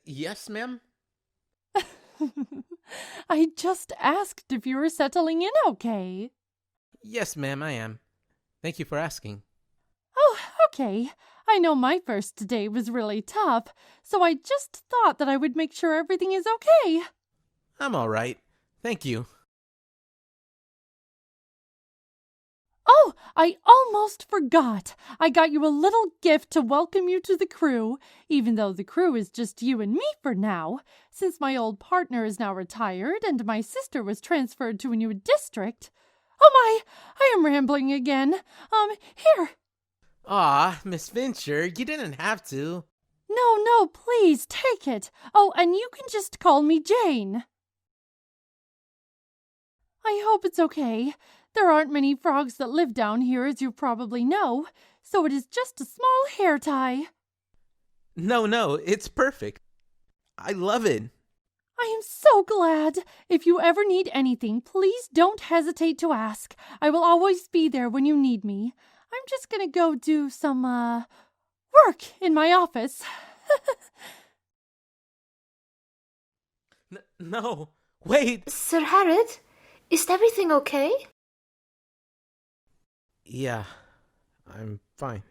Yes, ma'am? I just asked if you were settling in okay. Yes, ma'am, I am. Thank you for asking. Oh, okay. I know my first day was really tough, so I just thought that I would make sure everything is okay. I'm all right. Thank you. Oh, I almost forgot. I got you a little gift to welcome you to the crew, even though the crew is just you and me for now, since my old partner is now retired and my sister was transferred to a new district. Oh my, I am rambling again. Here. Aw, Miss Fincher, you didn't have to. No, please, take it. Oh, and you can just call me Jane. I hope it's okay. There aren't many frogs that live down here, as you probably know, so it is just a small hair tie. No, it's perfect. I love it. I am so glad. If you ever need anything, please don't hesitate to ask. I will always be there when you need me. I'm just gonna go do some, work in my office. No, wait. Sir Harrod, is everything okay? Yeah, I'm fine.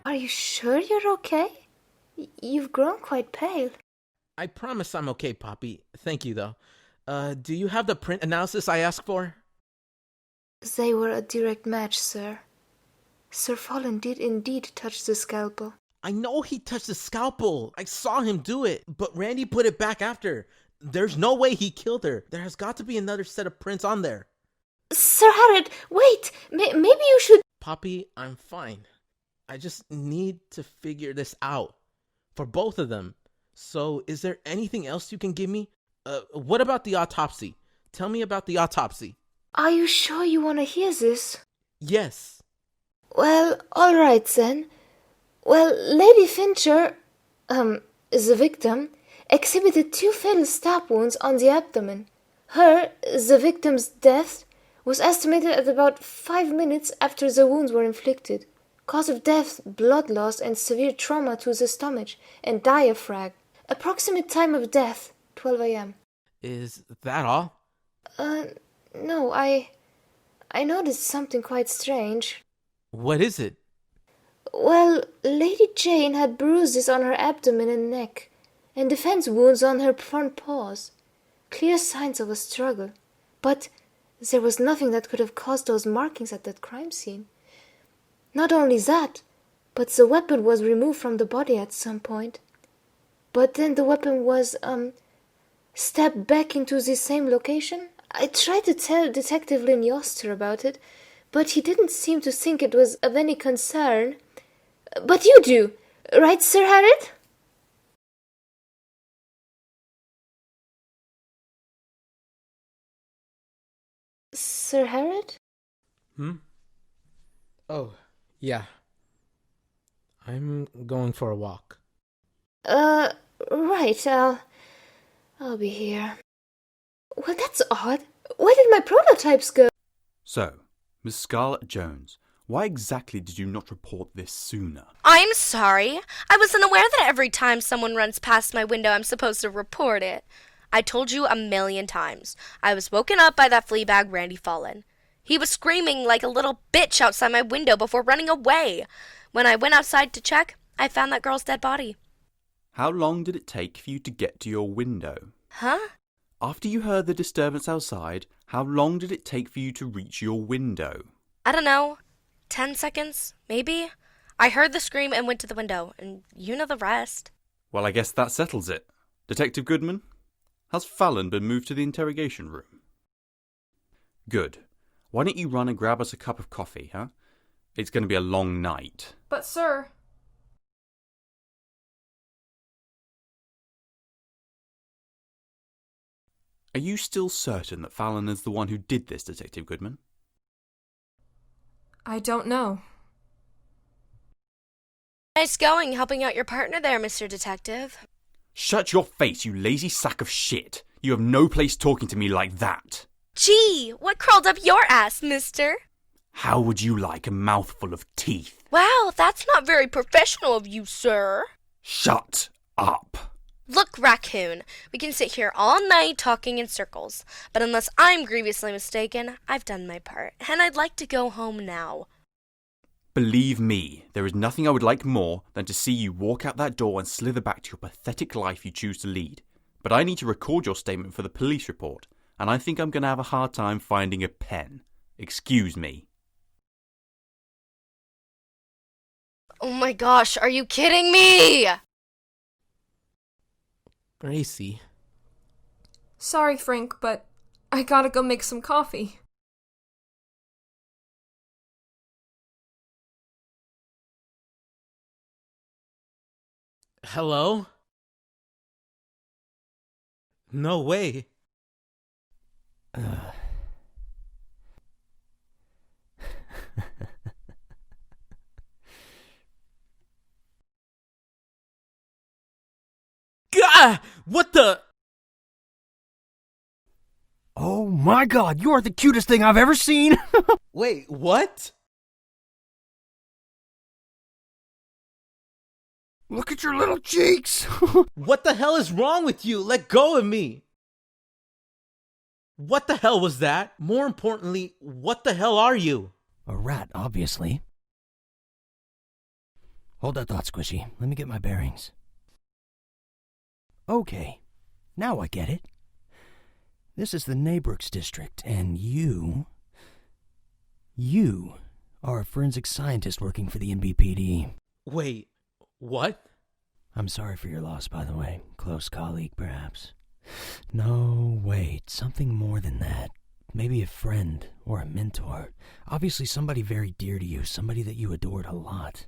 Are you sure you're okay? You've grown quite pale. I promise I'm okay, Poppy. Thank you, though. Do you have the print analysis I asked for? They were a direct match, sir. Sir Fallen did indeed touch the scalpel. I know he touched the scalpel. I saw him do it, but Randy put it back after. There's no way he killed her. There has got to be another set of prints on there. Sir Harrod, wait! Maybe you should... Poppy, I'm fine. I just need to figure this out. For both of them. So, is there anything else you can give me? What about the autopsy? Tell me about the autopsy. Are you sure you want to hear this? Yes. Well, all right then. Well, Lady Fincher, the victim, exhibited 2 fatal stab wounds on the abdomen. The victim's death, was estimated at about 5 minutes after the wounds were inflicted. Cause of death, blood loss and severe trauma to the stomach and diaphragm. Approximate time of death, 12 a.m. Is that all? No, I noticed something quite strange. What is it? Well, Lady Jane had bruises on her abdomen and neck, and defense wounds on her front paws. Clear signs of a struggle. But there was nothing that could have caused those markings at that crime scene. Not only that, but the weapon was removed from the body at some point. But then the weapon was, stabbed back into the same location. I tried to tell Detective Lynn Yoster about it, but he didn't seem to think it was of any concern. But you do, right, Sir Harrod? Sir Harrod? Oh, yeah. I'm going for a walk. Right, I'll be here. Well, that's odd. Where did my prototypes go? So, Miss Scarlett Jones, Why exactly did you not report this sooner? I'm sorry. I wasn't aware that every time someone runs past my window, I'm supposed to report it. I told you 1,000,000 times. I was woken up by that flea bag Randy Fallen. He was screaming like a little bitch outside my window before running away. When I went outside to check, I found that girl's dead body. How long did it take for you to get to your window? Huh? After you heard the disturbance outside, how long did it take for you to reach your window? I don't know. 10 seconds, maybe? I heard the scream and went to the window, and you know the rest. Well, I guess that settles it. Detective Goodman, has Fallon been moved to the interrogation room? Good. Why don't you run and grab us a cup of coffee, huh? It's going to be a long night. But, sir... Are you still certain that Fallon is the one who did this, Detective Goodman? I don't know. Nice going, helping out your partner there, Mr. Detective. Shut your face, you lazy sack of shit. You have no place talking to me like that. Gee, what crawled up your ass, mister? How would you like a mouthful of teeth? Wow, that's not very professional of you, sir. Shut up. Look, Raccoon, we can sit here all night talking in circles, but unless I'm grievously mistaken, I've done my part, and I'd like to go home now. Believe me, there is nothing I would like more than to see you walk out that door and slither back to your pathetic life you choose to lead. But I need to record your statement for the police report, and I think I'm going to have a hard time finding a pen. Excuse me. Oh my gosh, are you kidding me? Gracie. Sorry, Frank, but I gotta go make some coffee. Hello? No way. Gah! What the? Oh my god, you are the cutest thing I've ever seen! Wait, what? Look at your little cheeks! What the hell is wrong with you? Let go of me! What the hell was that? More importantly, what the hell are you? A rat, obviously. Hold that thought, Squishy. Let me get my bearings. Okay, now I get it. This is the Neighbrooks district, and you are a forensic scientist working for the NBPD. Wait, what? I'm sorry for your loss, by the way. Close colleague, perhaps. No, wait, something more than that. Maybe a friend or a mentor. Obviously somebody very dear to you, somebody that you adored a lot.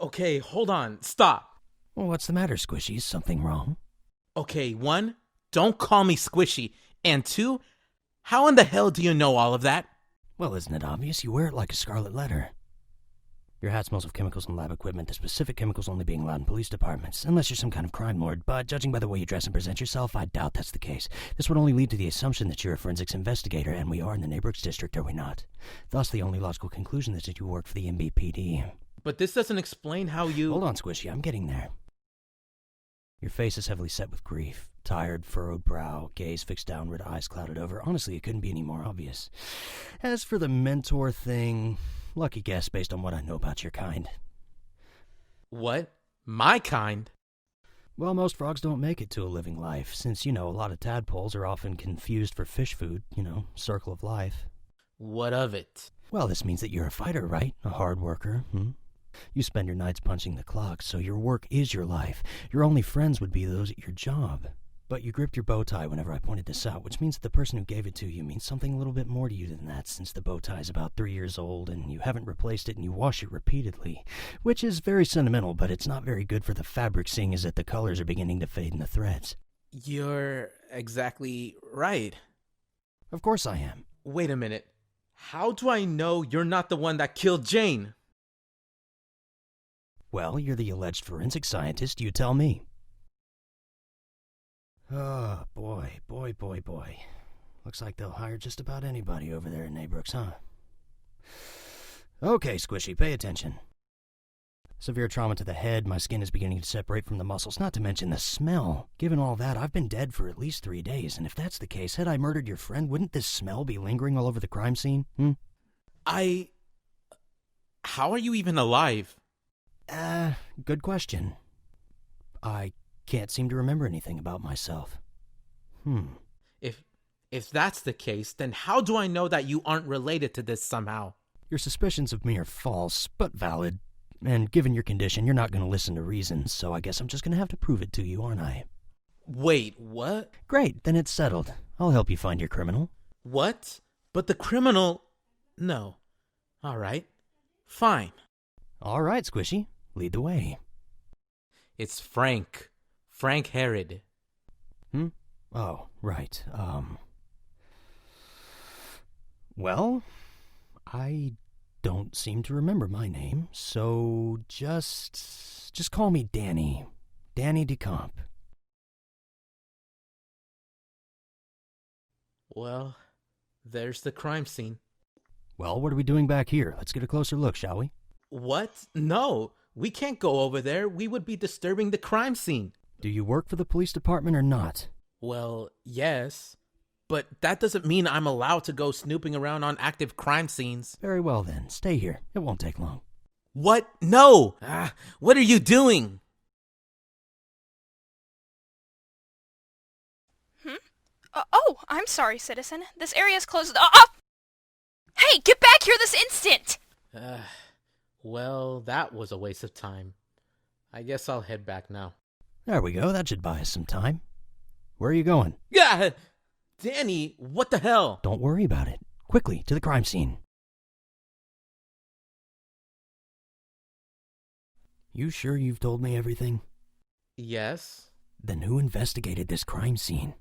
Okay, hold on, stop. Well, what's the matter, Squishy? Is something wrong? Okay, 1, don't call me Squishy. And 2, how in the hell do you know all of that? Well, isn't it obvious? You wear it like a scarlet letter. Your hat smells of chemicals and lab equipment, the specific chemicals only being allowed in police departments, unless you're some kind of crime lord, but judging by the way you dress and present yourself, I doubt that's the case. This would only lead to the assumption that you're a forensics investigator, and we are in the Neighbrooks district, are we not? Thus, the only logical conclusion is that you work for the NBPD. But this doesn't explain how you... Hold on, Squishy, I'm getting there. Your face is heavily set with grief. Tired, furrowed brow, gaze fixed downward, eyes clouded over. Honestly, it couldn't be any more obvious. As for the mentor thing, lucky guess based on what I know about your kind. What? My kind? Well, most frogs don't make it to a living life, since, a lot of tadpoles are often confused for fish food, circle of life. What of it? Well, this means that you're a fighter, right? A hard worker, You spend your nights punching the clock, so your work is your life. Your only friends would be those at your job. But you gripped your bow tie whenever I pointed this out, which means that the person who gave it to you means something a little bit more to you than that, since the bow tie is about 3 years old, and you haven't replaced it, and you wash it repeatedly. Which is very sentimental, but it's not very good for the fabric, seeing as that the colors are beginning to fade in the threads. You're exactly right. Of course I am. Wait a minute. How do I know you're not the one that killed Jane? Well, you're the alleged forensic scientist, you tell me. Oh, boy. Looks like they'll hire just about anybody over there in Neighbrooks, huh? Okay, Squishy, pay attention. Severe trauma to the head, my skin is beginning to separate from the muscles, not to mention the smell. Given all that, I've been dead for at least 3 days, and if that's the case, had I murdered your friend, wouldn't this smell be lingering all over the crime scene? How are you even alive? Good question. I can't seem to remember anything about myself. If that's the case, then how do I know that you aren't related to this somehow? Your suspicions of me are false, but valid. And given your condition, you're not going to listen to reason, so I guess I'm just going to have to prove it to you, aren't I? Wait, what? Great, then it's settled. I'll help you find your criminal. What? But the criminal... No. All right. Fine. All right, Squishy. Lead the way. It's Frank. Frank Herod. Oh, right. Well, I don't seem to remember my name, so just call me Danny. Danny DeCamp. Well, there's the crime scene. Well, what are we doing back here? Let's get a closer look, shall we? What? No, we can't go over there. We would be disturbing the crime scene. Do you work for the police department or not? Well, yes. But that doesn't mean I'm allowed to go snooping around on active crime scenes. Very well then, stay here. It won't take long. What? No! What are you doing? Oh, I'm sorry, citizen. This area's closed. Oh! Hey, get back here this instant! Well, that was a waste of time. I guess I'll head back now. There we go, that should buy us some time. Where are you going? Yeah! Danny, what the hell? Don't worry about it. Quickly, to the crime scene. You sure you've told me everything? Yes. Then who investigated this crime scene?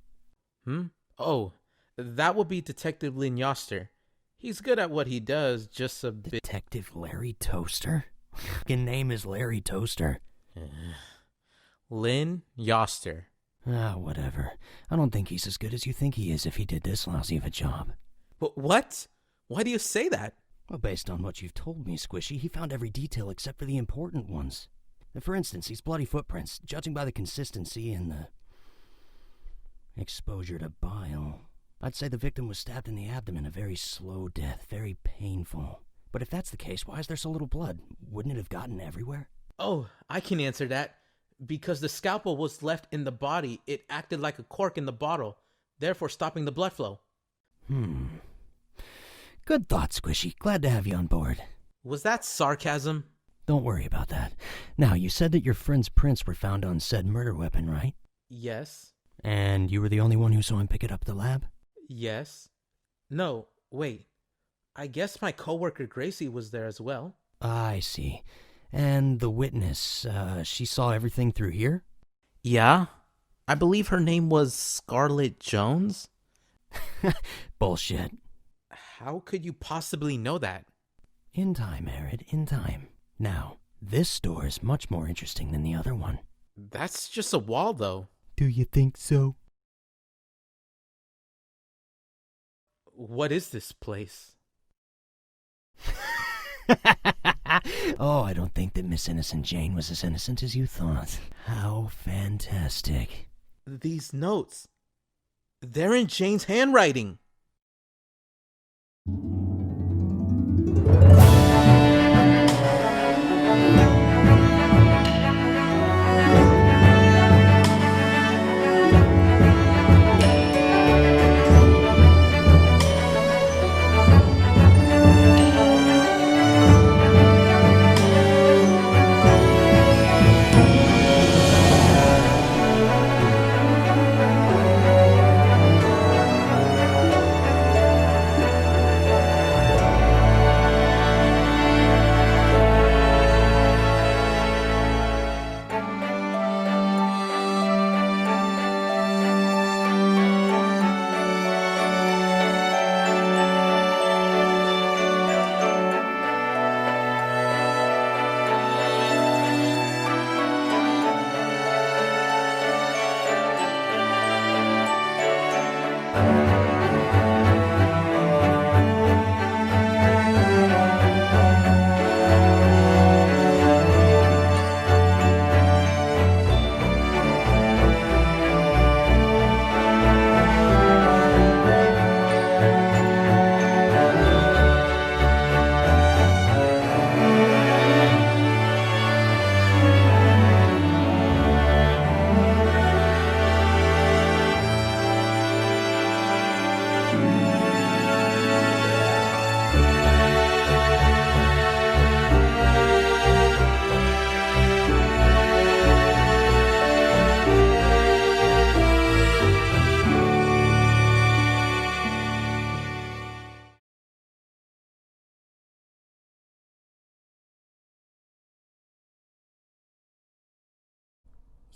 Oh, that would be Detective Lynn Yoster. He's good at what he does, just a bit... Detective Larry Toaster? His name is Larry Toaster. Lynn Yoster. Whatever. I don't think he's as good as you think he is if he did this lousy of a job. But what? Why do you say that? Well, based on what you've told me, Squishy, he found every detail except for the important ones. For instance, these bloody footprints, judging by the consistency and the exposure to bile, I'd say the victim was stabbed in the abdomen, a very slow death, very painful. But if that's the case, why is there so little blood? Wouldn't it have gotten everywhere? Oh, I can answer that. Because the scalpel was left in the body, it acted like a cork in the bottle, therefore stopping the blood flow. Good thought, Squishy. Glad to have you on board. Was that sarcasm? Don't worry about that. Now, you said that your friend's prints were found on said murder weapon, right? Yes. And you were the only one who saw him pick it up at the lab? Yes. No, wait. I guess my coworker Gracie was there as well. I see. And the witness, she saw everything through here? Yeah. I believe her name was Scarlett Jones. Bullshit. How could you possibly know that? In time, Arid, in time. Now, this door is much more interesting than the other one. That's just a wall, though. Do you think so? What is this place? Oh, I don't think that Miss Innocent Jane was as innocent as you thought. How fantastic. These notes. They're in Jane's handwriting.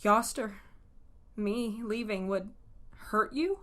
Yoster, me leaving would hurt you?